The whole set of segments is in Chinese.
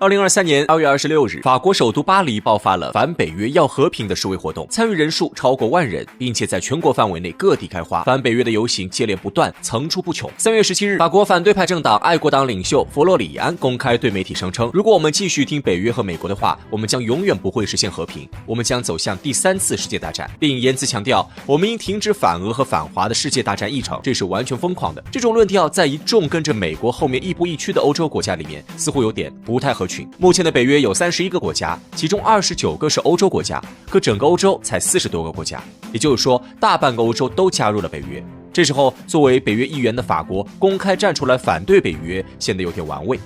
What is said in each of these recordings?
2023年2月26日，法国首都巴黎爆发了反北约要和平的示威活动，参与人数超过万人，并且在全国范围内各地开花。反北约的游行接连不断，层出不穷。3月17日，法国反对派政党爱国党领袖弗洛里安公开对媒体声称，如果我们继续听北约和美国的话，我们将永远不会实现和平，我们将走向第3次世界大战，并言辞强调，我们应停止反俄和反华的世界大战议程，这是完全疯狂的。这种论调在一众跟着美国后面亦步亦趋的欧洲国家里面，似乎有点不太合群。目前的北约有31个国家，其中29个是欧洲国家，可整个欧洲才40多个国家，也就是说，大半个欧洲都加入了北约。这时候，作为北约议员的法国公开站出来反对北约，显得有点玩味。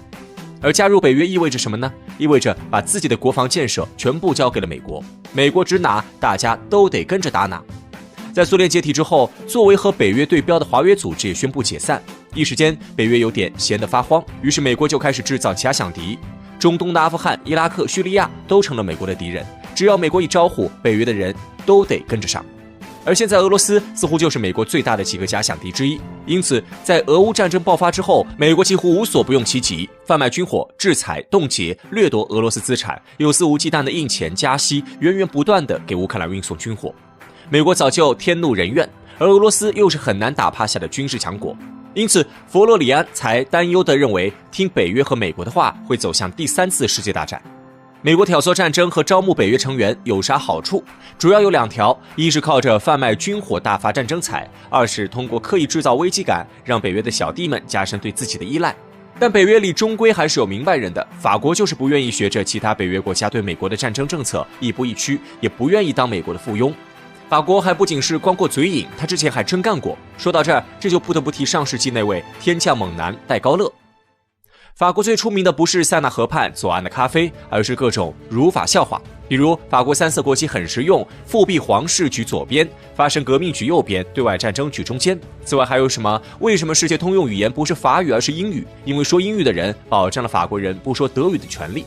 而加入北约意味着什么呢？意味着把自己的国防建设全部交给了美国，美国指哪，大家都得跟着打哪。在苏联解体之后，作为和北约对标的华约组织也宣布解散，一时间北约有点闲得发慌，于是美国就开始制造假想敌。中东的阿富汗、伊拉克、叙利亚都成了美国的敌人，只要美国一招呼，北约的人都得跟着上。而现在俄罗斯似乎就是美国最大的几个假想敌之一，因此在俄乌战争爆发之后，美国几乎无所不用其极，贩卖军火、制裁、冻结、掠夺俄罗斯资产，又肆无忌惮的印钱、加息，源源不断的给乌克兰运送军火。美国早就天怒人怨，而俄罗斯又是很难打趴下的军事强国。因此，佛罗里安才担忧地认为，听北约和美国的话，会走向第3次世界大战。美国挑唆战争和招募北约成员有啥好处？主要有2条：一是靠着贩卖军火大发战争财；二是通过刻意制造危机感，让北约的小弟们加深对自己的依赖。但北约里终归还是有明白人的，法国就是不愿意学着其他北约国家对美国的战争政策亦步亦趋，也不愿意当美国的附庸。法国还不仅是光过嘴瘾，他之前还真干过。说到这儿，这就不得不提上世纪那位天降猛男戴高乐。法国最出名的不是塞纳河畔左岸的咖啡，而是各种辱法笑话。比如法国3色国旗很实用，复辟皇室举左边，发生革命举右边，对外战争举中间。此外还有什么？为什么世界通用语言不是法语而是英语？因为说英语的人保障了法国人不说德语的权利。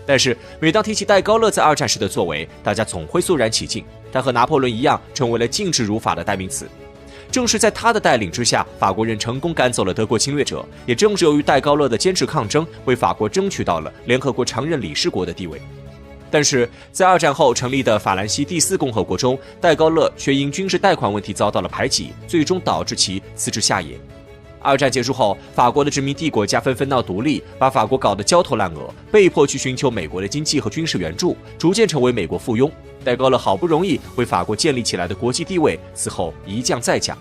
但是每当提起戴高乐在2战时的作为，大家总会肃然起敬。他和拿破仑一样，成为了禁止辱法的代名词。正是在他的带领之下，法国人成功赶走了德国侵略者。也正是由于戴高乐的坚持抗争，为法国争取到了联合国常任理事国的地位。但是在2战后成立的法兰西第4共和国中，戴高乐却因军事贷款问题遭到了排挤，最终导致其辞职下野。2战结束后，法国的殖民地国家纷纷闹独立，把法国搞得焦头烂额，被迫去寻求美国的经济和军事援助，逐渐成为美国附庸。戴高乐好不容易为法国建立起来的国际地位，此后一降再降。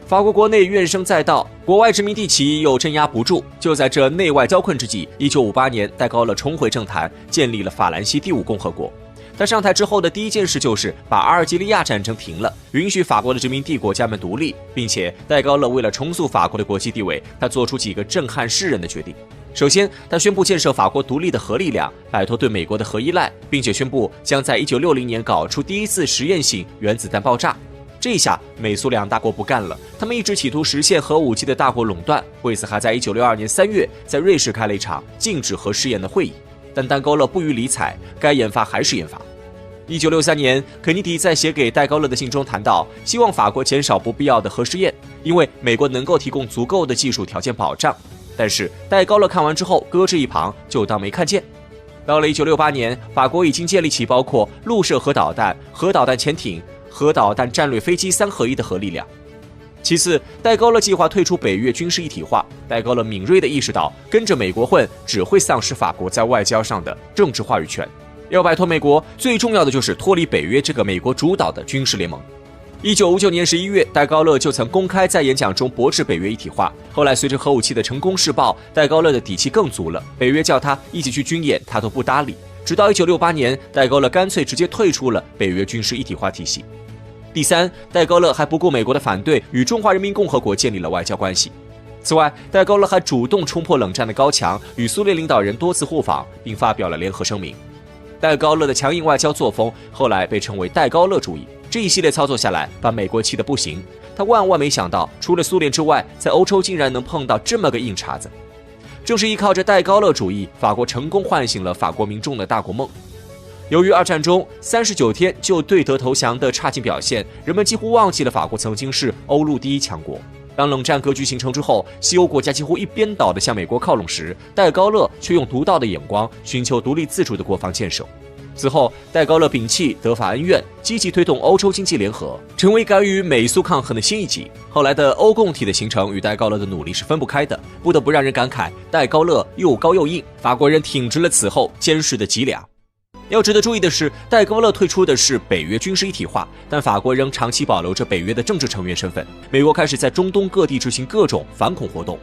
法国国内怨声载道，国外殖民地起义又镇压不住。就在这内外交困之际，1958年，戴高乐重回政坛，建立了法兰西第5共和国。他上台之后的第一件事就是把阿尔及利亚战争停了，允许法国的殖民地国家们独立，并且戴高乐为了重塑法国的国际地位，他做出几个震撼世人的决定。首先，他宣布建设法国独立的核力量，摆脱对美国的核依赖，并且宣布将在1960年搞出第一次实验性原子弹爆炸。这一下，美苏2大国不干了，他们一直企图实现核武器的大国垄断，为此还在1962年3月在瑞士开了一场禁止核试验的会议。但戴高乐不予理睬，该研发还是研发。1963年，肯尼迪在写给戴高乐的信中谈到，希望法国减少不必要的核试验，因为美国能够提供足够的技术条件保障。但是戴高乐看完之后搁置一旁，就当没看见。到了1968年，法国已经建立起包括陆射核导弹、核导弹潜艇、核导弹战略飞机3合1的核力量。其次，戴高乐计划退出北约军事一体化。戴高乐敏锐地意识到，跟着美国混只会丧失法国在外交上的政治话语权。要摆脱美国，最重要的就是脱离北约这个美国主导的军事联盟。1959年11月，戴高乐就曾公开在演讲中驳斥北约一体化。后来随着核武器的成功试爆，戴高乐的底气更足了，北约叫他一起去军演，他都不搭理。直到1968年，戴高乐干脆直接退出了北约军事一体化体系。第三，戴高乐还不顾美国的反对，与中华人民共和国建立了外交关系。此外，戴高乐还主动冲破冷战的高墙，与苏联领导人多次互访，并发表了联合声明。戴高乐的强硬外交作风后来被称为戴高乐主义。这一系列操作下来，把美国气得不行。他万万没想到，除了苏联之外，在欧洲竟然能碰到这么个硬茬子。正是依靠着戴高乐主义，法国成功唤醒了法国民众的大国梦。由于2战中39天就对德投降的差劲表现，人们几乎忘记了法国曾经是欧陆第1强国。当冷战格局形成之后，西欧国家几乎一边倒地向美国靠拢时，戴高乐却用独到的眼光寻求独立自主的国防建设。此后，戴高乐摒弃德法恩怨，积极推动欧洲经济联合，成为干预美苏抗衡的新一极。后来的欧共体的形成与戴高乐的努力是分不开的，不得不让人感慨戴高乐又高又硬，法国人挺直了此后坚实的脊梁。要值得注意的是，戴高乐退出的是北约军事一体化，但法国仍长期保留着北约的政治成员身份。美国开始在中东各地执行各种反恐活动，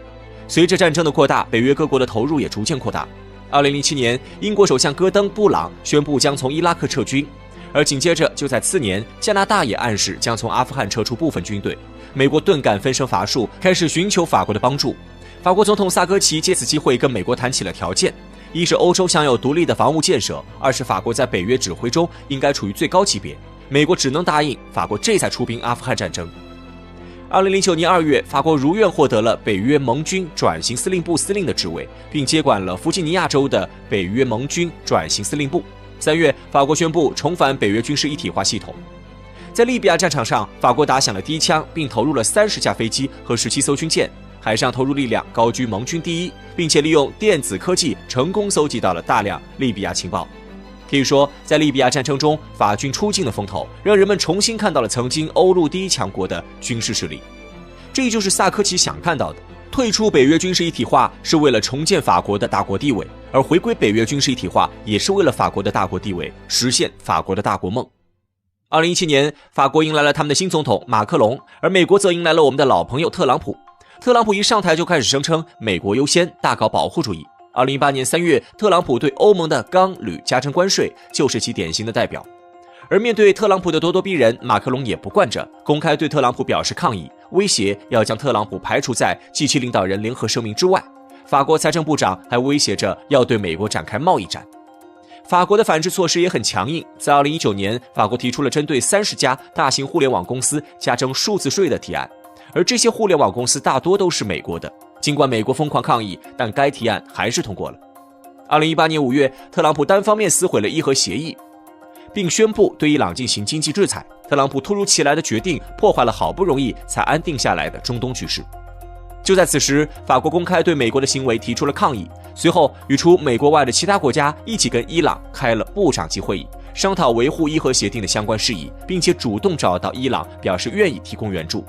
随着战争的扩大，北约各国的投入也逐渐扩大。2007年，英国首相戈登·布朗宣布将从伊拉克撤军，而紧接着就在次年，加拿大也暗示将从阿富汗撤出部分军队。美国顿感分身乏术，开始寻求法国的帮助。法国总统萨科齐借此机会跟美国谈起了条件：一是欧洲享有独立的防务建设，二是法国在北约指挥中应该处于最高级别。美国只能答应，法国这才出兵阿富汗战争。2009年2月，法国如愿获得了北约盟军转型司令部司令的职位，并接管了弗吉尼亚州的北约盟军转型司令部。3月，法国宣布重返北约军事一体化系统。在利比亚战场上，法国打响了第一枪，并投入了30架飞机和17艘军舰，海上投入力量高居盟军第一，并且利用电子科技成功搜集到了大量利比亚情报。可以说，在利比亚战争中，法军出尽了风头，让人们重新看到了曾经欧陆第一强国的军事实力。这就是萨科齐想看到的：退出北约军事一体化是为了重建法国的大国地位，而回归北约军事一体化也是为了法国的大国地位，实现法国的大国梦。2017年，法国迎来了他们的新总统马克龙，而美国则迎来了我们的老朋友特朗普。特朗普一上台就开始声称美国优先，大搞保护主义。2018年3月，特朗普对欧盟的钢铝加征关税就是其典型的代表。而面对特朗普的咄咄逼人，马克龙也不惯着，公开对特朗普表示抗议，威胁要将特朗普排除在 G7 领导人联合声明之外。法国财政部长还威胁着要对美国展开贸易战。法国的反制措施也很强硬，在2019年，法国提出了针对30家大型互联网公司加征数字税的提案，而这些互联网公司大多都是美国的。尽管美国疯狂抗议，但该提案还是通过了。2018年5月，特朗普单方面撕毁了伊核协议，并宣布对伊朗进行经济制裁。特朗普突如其来的决定破坏了好不容易才安定下来的中东局势。就在此时，法国公开对美国的行为提出了抗议，随后与除美国外的其他国家一起跟伊朗开了部长级会议，商讨维护伊核协定的相关事宜，并且主动找到伊朗，表示愿意提供援助。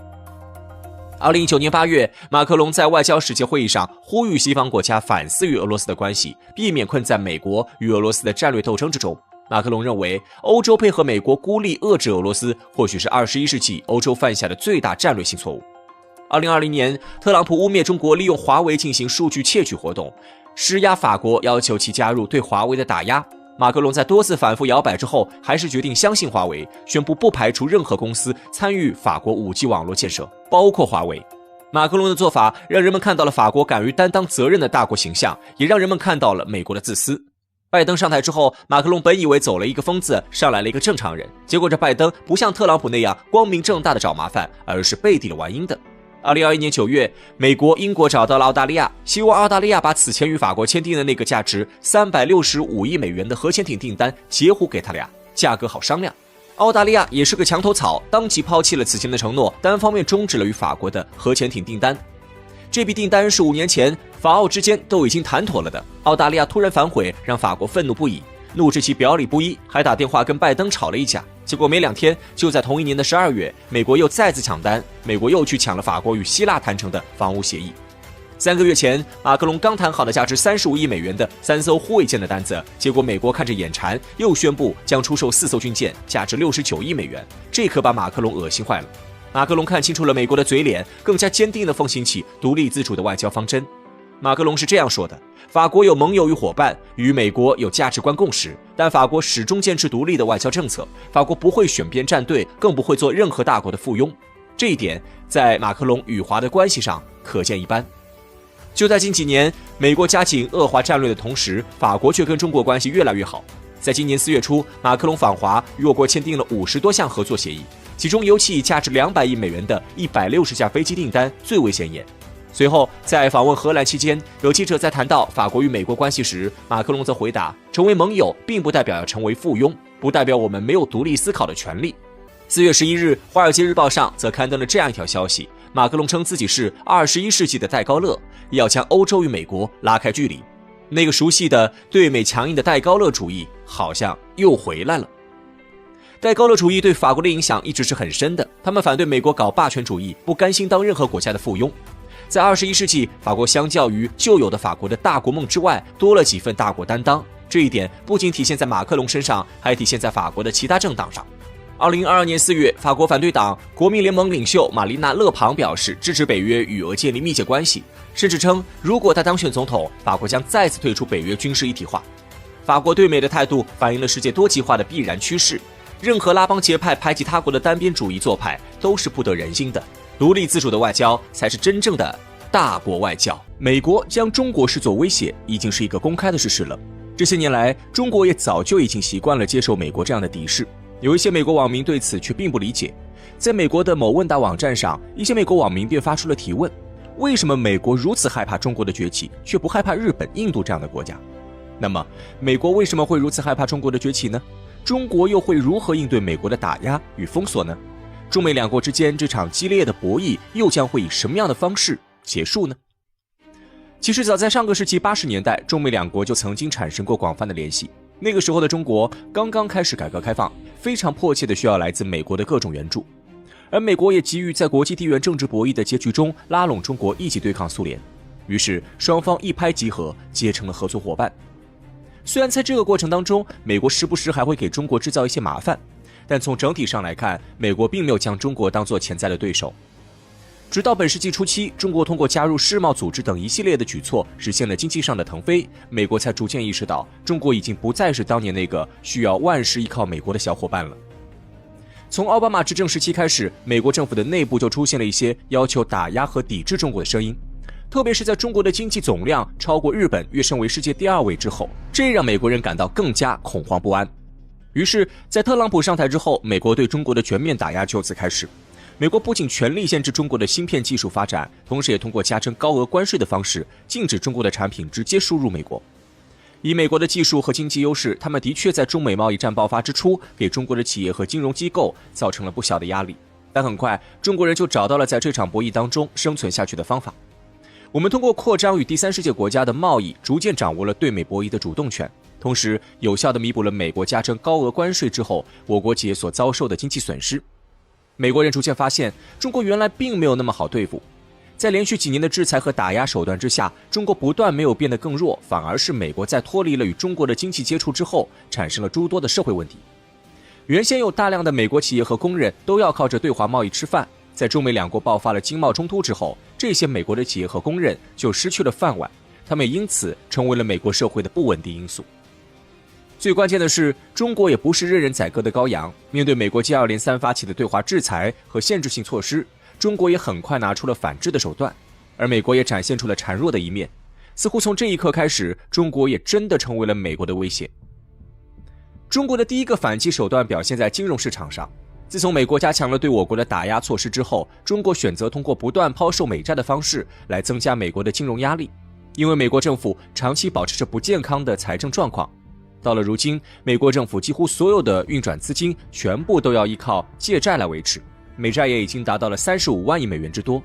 2019年8月，马克龙在外交使节会议上呼吁西方国家反思与俄罗斯的关系，避免困在美国与俄罗斯的战略斗争之中。马克龙认为，欧洲配合美国孤立遏制俄罗斯，或许是21世纪欧洲犯下的最大战略性错误。2020年，特朗普污蔑中国利用华为进行数据窃取活动，施压法国要求其加入对华为的打压。马克龙在多次反复摇摆之后，还是决定相信华为，宣布不排除任何公司参与法国 5G 网络建设，包括华为。马克龙的做法让人们看到了法国敢于担当责任的大国形象，也让人们看到了美国的自私。拜登上台之后，马克龙本以为走了一个疯子，上来了一个正常人，结果这拜登不像特朗普那样光明正大的找麻烦，而是背地里玩阴的。2021年9月，美国、英国找到了澳大利亚，希望澳大利亚把此前与法国签订的那个价值365亿美元的核潜艇订单截胡给他俩，价格好商量。澳大利亚也是个墙头草，当即抛弃了此前的承诺，单方面终止了与法国的核潜艇订单。这笔订单是5年前法澳之间都已经谈妥了的，澳大利亚突然反悔，让法国愤怒不已，怒至其表里不一，还打电话跟拜登吵了一架。结果没2天，就在同一年的12月，美国又再次抢单，美国又去抢了法国与希腊谈成的防务协议。3个月前，马克龙刚谈好的价值35亿美元的3艘护卫舰的单子，结果美国看着眼馋，又宣布将出售4艘军舰，价值69亿美元，这可把马克龙恶心坏了。马克龙看清楚了美国的嘴脸，更加坚定地奉行起独立自主的外交方针。马克龙是这样说的：法国有盟友与伙伴，与美国有价值观共识，但法国始终坚持独立的外交政策，法国不会选边站队，更不会做任何大国的附庸。这一点在马克龙与华的关系上可见一斑。就在近几年，美国加紧恶化战略的同时，法国却跟中国关系越来越好。在今年4月初，马克龙访华，与我国签订了50多项合作协议，其中尤其以价值200亿美元的160架飞机订单最为显眼。随后，在访问荷兰期间，有记者在谈到法国与美国关系时，马克龙则回答：成为盟友并不代表要成为附庸，不代表我们没有独立思考的权利。4月11日，《华尔街日报》上则刊登了这样一条消息：马克龙称自己是21世纪的戴高乐，要将欧洲与美国拉开距离。那个熟悉的对美强硬的戴高乐主义好像又回来了。戴高乐主义对法国的影响一直是很深的，他们反对美国搞霸权主义，不甘心当任何国家的附庸。在21世纪，法国相较于旧有的法国的大国梦之外，多了几分大国担当。这一点不仅体现在马克龙身上，还体现在法国的其他政党上。2022年4月，法国反对党国民联盟领袖玛丽娜·勒庞表示支持北约与俄建立密切关系，甚至称如果他当选总统，法国将再次退出北约军事一体化。法国对美的态度反映了世界多极化的必然趋势，任何拉帮结派排挤他国的单边主义做派都是不得人心的，独立自主的外交才是真正的大国外交。美国将中国视作威胁已经是一个公开的事实了。这些年来，中国也早就已经习惯了接受美国这样的敌视。有一些美国网民对此却并不理解，在美国的某问答网站上，一些美国网民便发出了提问：为什么美国如此害怕中国的崛起，却不害怕日本、印度这样的国家？那么，美国为什么会如此害怕中国的崛起呢？中国又会如何应对美国的打压与封锁呢？中美两国之间这场激烈的博弈又将会以什么样的方式结束呢？其实早在上个世纪80年代，中美两国就曾经产生过广泛的联系。那个时候的中国刚刚开始改革开放，非常迫切的需要来自美国的各种援助，而美国也急于在国际地缘政治博弈的结局中拉拢中国一起对抗苏联，于是双方一拍即合，结成了合作伙伴。虽然在这个过程当中，美国时不时还会给中国制造一些麻烦，但从整体上来看，美国并没有将中国当作潜在的对手。直到本世纪初期，中国通过加入世贸组织等一系列的举措，实现了经济上的腾飞，美国才逐渐意识到，中国已经不再是当年那个需要万事依靠美国的小伙伴了。从奥巴马执政时期开始，美国政府的内部就出现了一些要求打压和抵制中国的声音，特别是在中国的经济总量超过日本，跃升为世界第2位之后，这让美国人感到更加恐慌不安。于是，在特朗普上台之后，美国对中国的全面打压就此开始。美国不仅全力限制中国的芯片技术发展，同时也通过加征高额关税的方式，禁止中国的产品直接输入美国。以美国的技术和经济优势，他们的确在中美贸易战爆发之初，给中国的企业和金融机构造成了不小的压力。但很快，中国人就找到了在这场博弈当中生存下去的方法。我们通过扩张与第三世界国家的贸易，逐渐掌握了对美博弈的主动权，同时有效地弥补了美国加征高额关税之后，我国企业所遭受的经济损失。美国人逐渐发现，中国原来并没有那么好对付。在连续几年的制裁和打压手段之下，中国不但没有变得更弱，反而是美国在脱离了与中国的经济接触之后，产生了诸多的社会问题。原先有大量的美国企业和工人都要靠着对华贸易吃饭，在中美两国爆发了经贸冲突之后，这些美国的企业和工人就失去了饭碗，他们也因此成为了美国社会的不稳定因素。最关键的是，中国也不是任人宰割的羔羊。面对美国接二连三发起的对华制裁和限制性措施，中国也很快拿出了反制的手段，而美国也展现出了孱弱的一面。似乎从这一刻开始，中国也真的成为了美国的威胁。中国的第一个反击手段表现在金融市场上。自从美国加强了对我国的打压措施之后，中国选择通过不断抛售美债的方式来增加美国的金融压力，因为美国政府长期保持着不健康的财政状况。到了如今，美国政府几乎所有的运转资金全部都要依靠借债来维持，美债也已经达到了35万亿美元之多。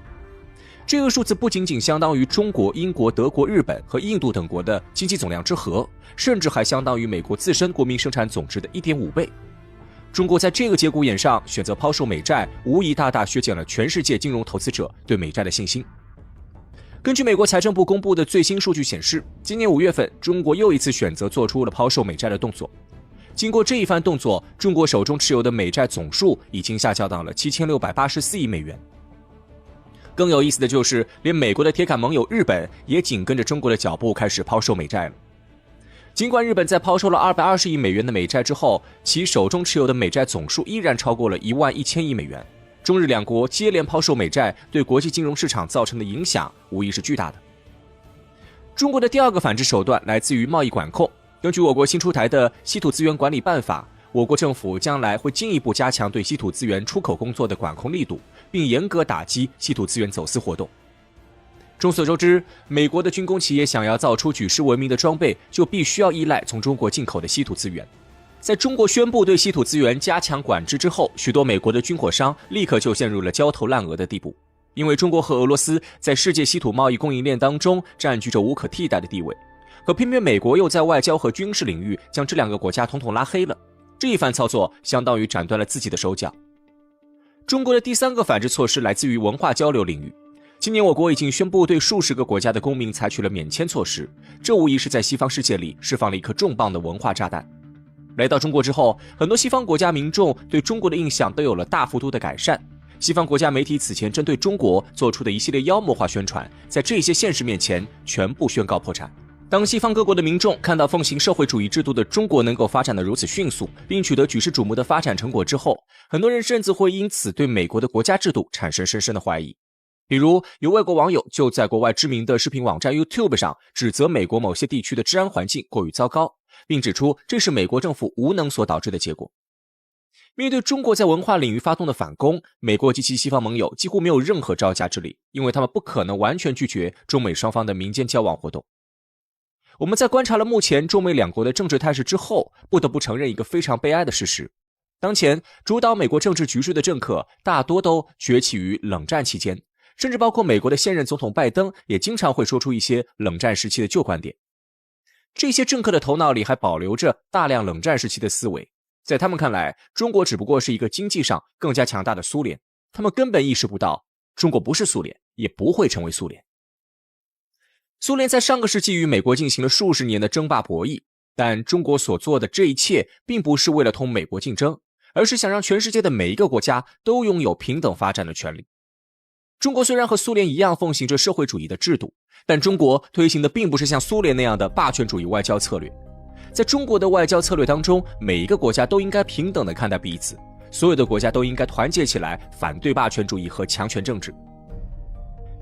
这个数字不仅仅相当于中国、英国、德国、日本和印度等国的经济总量之和，甚至还相当于美国自身国民生产总值的 1.5 倍。中国在这个节骨眼上选择抛售美债，无疑大大削减了全世界金融投资者对美债的信心。根据美国财政部公布的最新数据显示，今年5月份，中国又一次选择做出了抛售美债的动作。经过这一番动作，中国手中持有的美债总数已经下降到了7684亿美元。更有意思的就是，连美国的铁杆盟友日本也紧跟着中国的脚步开始抛售美债了。尽管日本在抛售了220亿美元的美债之后，其手中持有的美债总数依然超过了11000亿美元。中日两国接连抛售美债，对国际金融市场造成的影响无疑是巨大的。中国的第二个反制手段来自于贸易管控。根据我国新出台的稀土资源管理办法，我国政府将来会进一步加强对稀土资源出口工作的管控力度，并严格打击稀土资源走私活动。众所周知，美国的军工企业想要造出举世闻名的装备，就必须要依赖从中国进口的稀土资源。在中国宣布对稀土资源加强管制之后，许多美国的军火商立刻就陷入了焦头烂额的地步。因为中国和俄罗斯在世界稀土贸易供应链当中占据着无可替代的地位，可偏偏美国又在外交和军事领域将这2个国家统统拉黑了。这一番操作相当于斩断了自己的手脚。中国的第3个反制措施来自于文化交流领域。今年我国已经宣布对数十个国家的公民采取了免签措施，这无疑是在西方世界里释放了一颗重磅的文化炸弹。来到中国之后，很多西方国家民众对中国的印象都有了大幅度的改善。西方国家媒体此前针对中国做出的一系列妖魔化宣传，在这些现实面前全部宣告破产。当西方各国的民众看到奉行社会主义制度的中国能够发展得如此迅速，并取得举世瞩目的发展成果之后，很多人甚至会因此对美国的国家制度产生深深的怀疑。比如有外国网友就在国外知名的视频网站 YouTube 上指责美国某些地区的治安环境过于糟糕，并指出这是美国政府无能所导致的结果。面对中国在文化领域发动的反攻，美国及其西方盟友几乎没有任何招架之力，因为他们不可能完全拒绝中美双方的民间交往活动。我们在观察了目前中美2国的政治态势之后，不得不承认一个非常悲哀的事实：当前主导美国政治局势的政客大多都崛起于冷战期间，甚至包括美国的现任总统拜登也经常会说出一些冷战时期的旧观点。这些政客的头脑里还保留着大量冷战时期的思维，在他们看来，中国只不过是一个经济上更加强大的苏联，他们根本意识不到中国不是苏联，也不会成为苏联。苏联在上个世纪与美国进行了数十年的争霸博弈，但中国所做的这一切并不是为了同美国竞争，而是想让全世界的每一个国家都拥有平等发展的权利。中国虽然和苏联一样奉行着社会主义的制度，但中国推行的并不是像苏联那样的霸权主义外交策略。在中国的外交策略当中，每一个国家都应该平等地看待彼此，所有的国家都应该团结起来反对霸权主义和强权政治。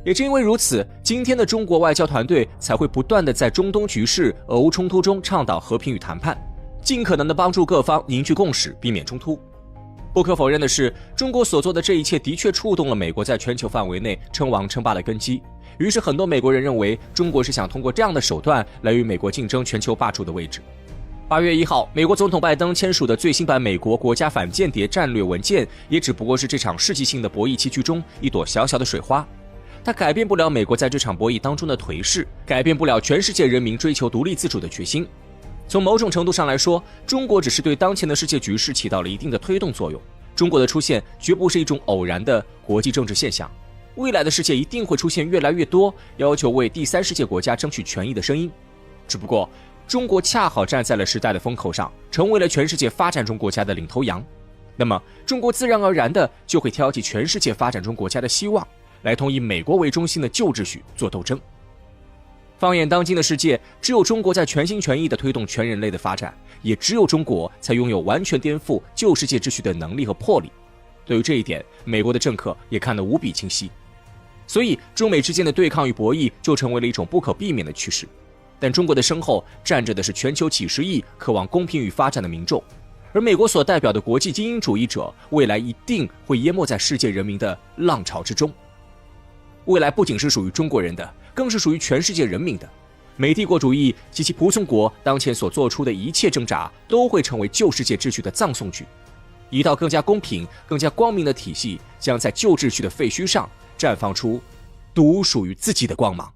也正因为如此，今天的中国外交团队才会不断地在中东局势、俄乌冲突中倡导和平与谈判，尽可能地帮助各方凝聚共识，避免冲突。不可否认的是，中国所做的这一切的确触动了美国在全球范围内称王称霸的根基。于是很多美国人认为，中国是想通过这样的手段来与美国竞争全球霸主的位置。8月1号，美国总统拜登签署的最新版美国国家反间谍战略文件，也只不过是这场世纪性的博弈棋局中一朵小小的水花。它改变不了美国在这场博弈当中的颓势，改变不了全世界人民追求独立自主的决心。从某种程度上来说，中国只是对当前的世界局势起到了一定的推动作用。中国的出现绝不是一种偶然的国际政治现象，未来的世界一定会出现越来越多要求为第三世界国家争取权益的声音。只不过，中国恰好站在了时代的风口上，成为了全世界发展中国家的领头羊。那么，中国自然而然的就会挑起全世界发展中国家的希望，来同以美国为中心的旧秩序做斗争。放眼当今的世界，只有中国在全心全意地推动全人类的发展，也只有中国才拥有完全颠覆旧世界秩序的能力和魄力。对于这一点，美国的政客也看得无比清晰。所以，中美之间的对抗与博弈就成为了一种不可避免的趋势。但中国的身后站着的是全球几十亿渴望公平与发展的民众，而美国所代表的国际精英主义者，未来一定会淹没在世界人民的浪潮之中。未来不仅是属于中国人的，更是属于全世界人民的。美帝国主义及其仆从国当前所做出的一切挣扎，都会成为旧世界秩序的葬送剧。一套更加公平、更加光明的体系，将在旧秩序的废墟上绽放出独属于自己的光芒。